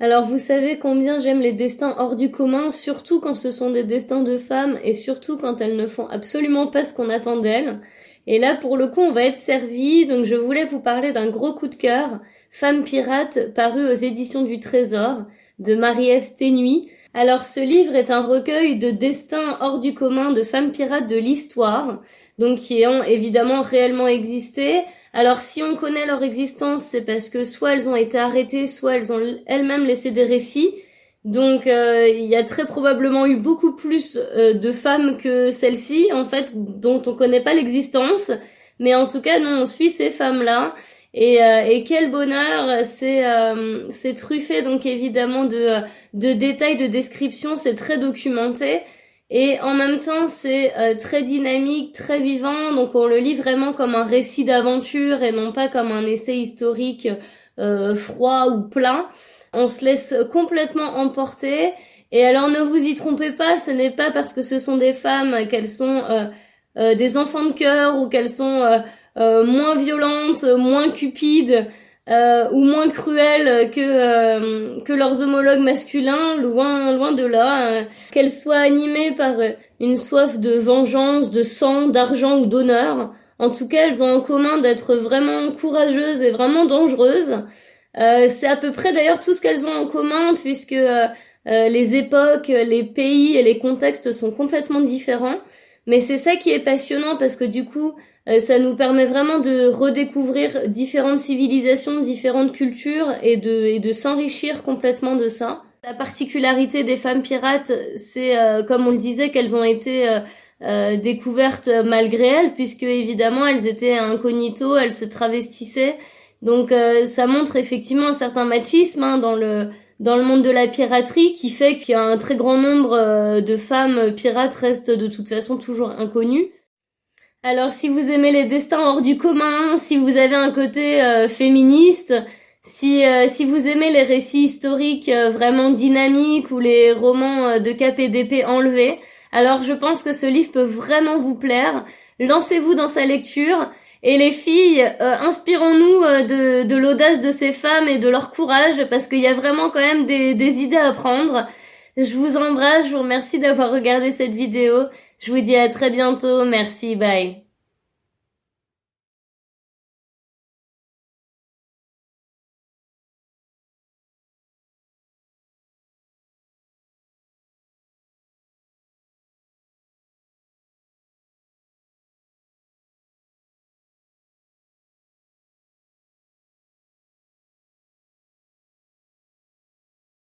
Alors vous savez combien j'aime les destins hors du commun, surtout quand ce sont des destins de femmes et surtout quand elles ne font absolument pas ce qu'on attend d'elles. Et là pour le coup on va être servi, donc je voulais vous parler d'un gros coup de cœur, Femme pirate, paru aux éditions du Trésor, de Marie-Ève Sténuy. Alors ce livre est un recueil de destins hors du commun de femmes pirates de l'histoire, donc qui ont évidemment réellement existé. Alors si on connaît leur existence, c'est parce que soit elles ont été arrêtées, soit elles ont elles-mêmes laissé des récits. Donc il y a très probablement eu beaucoup plus de femmes que celles-ci, en fait, dont on connaît pas l'existence. Mais en tout cas, nous, on suit ces femmes-là. Et quel bonheur, c'est truffé donc évidemment de détails, de descriptions, c'est très documenté. Et en même temps, c'est très dynamique, très vivant, donc on le lit vraiment comme un récit d'aventure et non pas comme un essai historique froid ou plat. On se laisse complètement emporter. Et alors ne vous y trompez pas, ce n'est pas parce que ce sont des femmes qu'elles sont des enfants de cœur ou qu'elles sont moins violentes, moins cupides ou moins cruelles que leurs homologues masculins, loin de là. Qu'elles soient animées par une soif de vengeance, de sang, d'argent ou d'honneur. En tout cas, elles ont en commun d'être vraiment courageuses et vraiment dangereuses. C'est à peu près d'ailleurs tout ce qu'elles ont en commun puisque les époques, les pays et les contextes sont complètement différents. Mais c'est ça qui est passionnant parce que du coup, ça nous permet vraiment de redécouvrir différentes civilisations, différentes cultures et de s'enrichir complètement de ça. La particularité des femmes pirates, c'est comme on le disait, qu'elles ont été découvertes malgré elles, puisque évidemment elles étaient incognito, elles se travestissaient. Donc ça montre effectivement un certain machisme dans le monde de la piraterie qui fait qu'un très grand nombre de femmes pirates restent de toute façon toujours inconnues. Alors si vous aimez les destins hors du commun, si vous avez un côté féministe, si vous aimez les récits historiques vraiment dynamiques ou les romans de cap et d'épée enlevés, alors je pense que ce livre peut vraiment vous plaire. Lancez-vous dans sa lecture. Et les filles, inspirons-nous de l'audace de ces femmes et de leur courage, parce qu'il y a vraiment quand même des idées à prendre. Je vous embrasse, je vous remercie d'avoir regardé cette vidéo. Je vous dis à très bientôt, merci, bye.